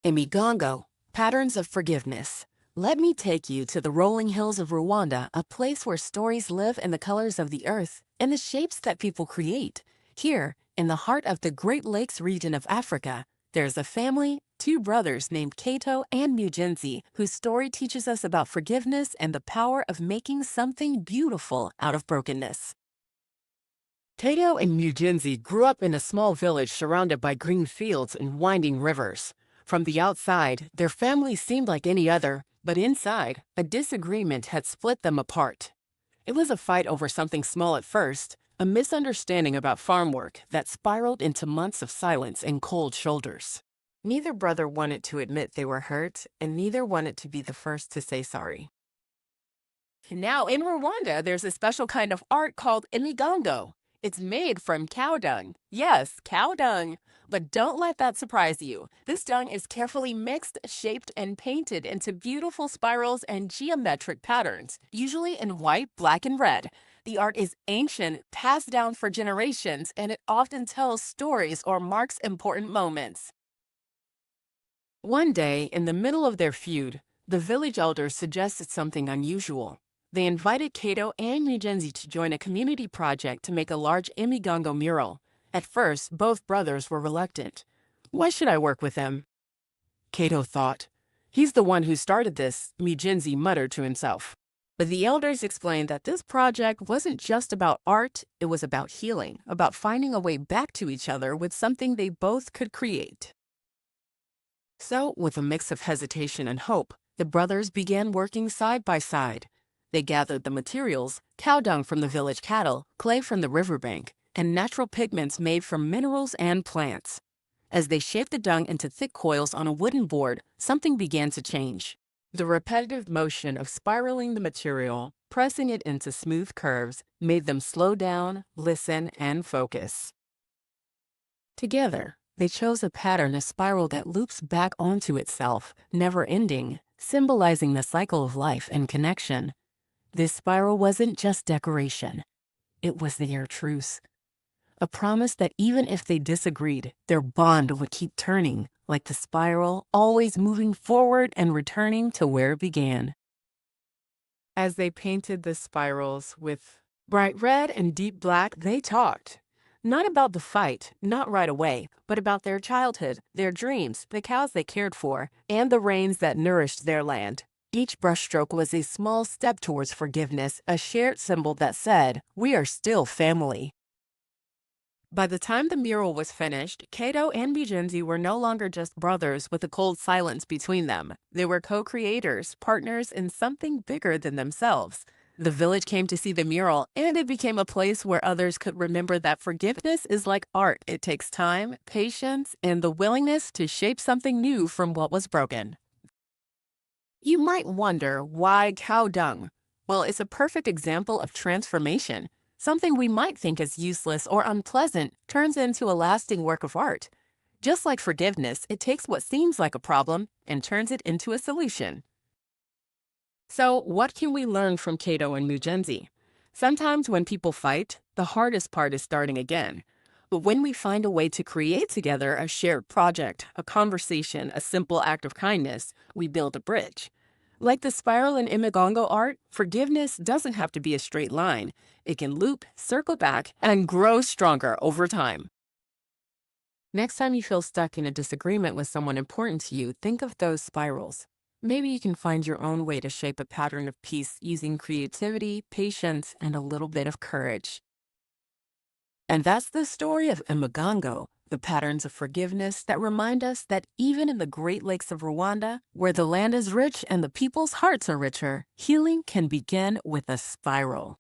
Imigongo, Patterns of Forgiveness. Let me take you to the rolling hills of Rwanda, a place where stories live in the colors of the earth and the shapes that people create. Here, in the heart of the Great Lakes region of Africa, there's a family, two brothers named Kato and Mugenzi, whose story teaches us about forgiveness and the power of making something beautiful out of brokenness. Kato and Mugenzi grew up in a small village surrounded by green fields and winding rivers. From the outside, their family seemed like any other, but inside, a disagreement had split them apart. It was a fight over something small at first, a misunderstanding about farm work that spiraled into months of silence and cold shoulders. Neither brother wanted to admit they were hurt, and neither wanted to be the first to say sorry. Now, in Rwanda, there's a special kind of art called Imigongo. It's made from cow dung. Yes, cow dung. But don't let that surprise you. This dung is carefully mixed, shaped, and painted into beautiful spirals and geometric patterns, usually in white, black, and red. The art is ancient, passed down for generations, and it often tells stories or marks important moments. One day, in the middle of their feud, the village elders suggested something unusual. They invited Kato and Mugenzi to join a community project to make a large Imigongo mural. At first, both brothers were reluctant. Why should I work with them? Kato thought. He's the one who started this, Mugenzi muttered to himself. But the elders explained that this project wasn't just about art, it was about healing, about finding a way back to each other with something they both could create. So, with a mix of hesitation and hope, the brothers began working side by side. They gathered the materials, cow dung from the village cattle, clay from the riverbank, and natural pigments made from minerals and plants. As they shaped the dung into thick coils on a wooden board, something began to change. The repetitive motion of spiraling the material, pressing it into smooth curves, made them slow down, listen, and focus. Together, they chose a pattern, a spiral that loops back onto itself, never ending, symbolizing the cycle of life and connection. This spiral wasn't just decoration. It was their truce. A promise that even if they disagreed, their bond would keep turning, like the spiral, always moving forward and returning to where it began. As they painted the spirals with bright red and deep black, they talked. Not about the fight, not right away, but about their childhood, their dreams, the cows they cared for, and the rains that nourished their land. Each brushstroke was a small step towards forgiveness, a shared symbol that said, "We are still family." By the time the mural was finished, Kato and Mugenzi were no longer just brothers with a cold silence between them. They were co-creators, partners in something bigger than themselves. The village came to see the mural, and it became a place where others could remember that forgiveness is like art. It takes time, patience, and the willingness to shape something new from what was broken. You might wonder, why cow dung? Well, it's a perfect example of transformation. Something we might think is useless or unpleasant turns into a lasting work of art. Just like forgiveness, it takes what seems like a problem and turns it into a solution. So, what can we learn from Kato and Mugenzi? Sometimes when people fight, the hardest part is starting again. But when we find a way to create together a shared project, a conversation, a simple act of kindness, we build a bridge. Like the spiral in Imigongo art, forgiveness doesn't have to be a straight line. It can loop, circle back, and grow stronger over time. Next time you feel stuck in a disagreement with someone important to you, think of those spirals. Maybe you can find your own way to shape a pattern of peace using creativity, patience, and a little bit of courage. And that's the story of Imigongo, the patterns of forgiveness that remind us that even in the Great Lakes of Rwanda, where the land is rich and the people's hearts are richer, healing can begin with a spiral.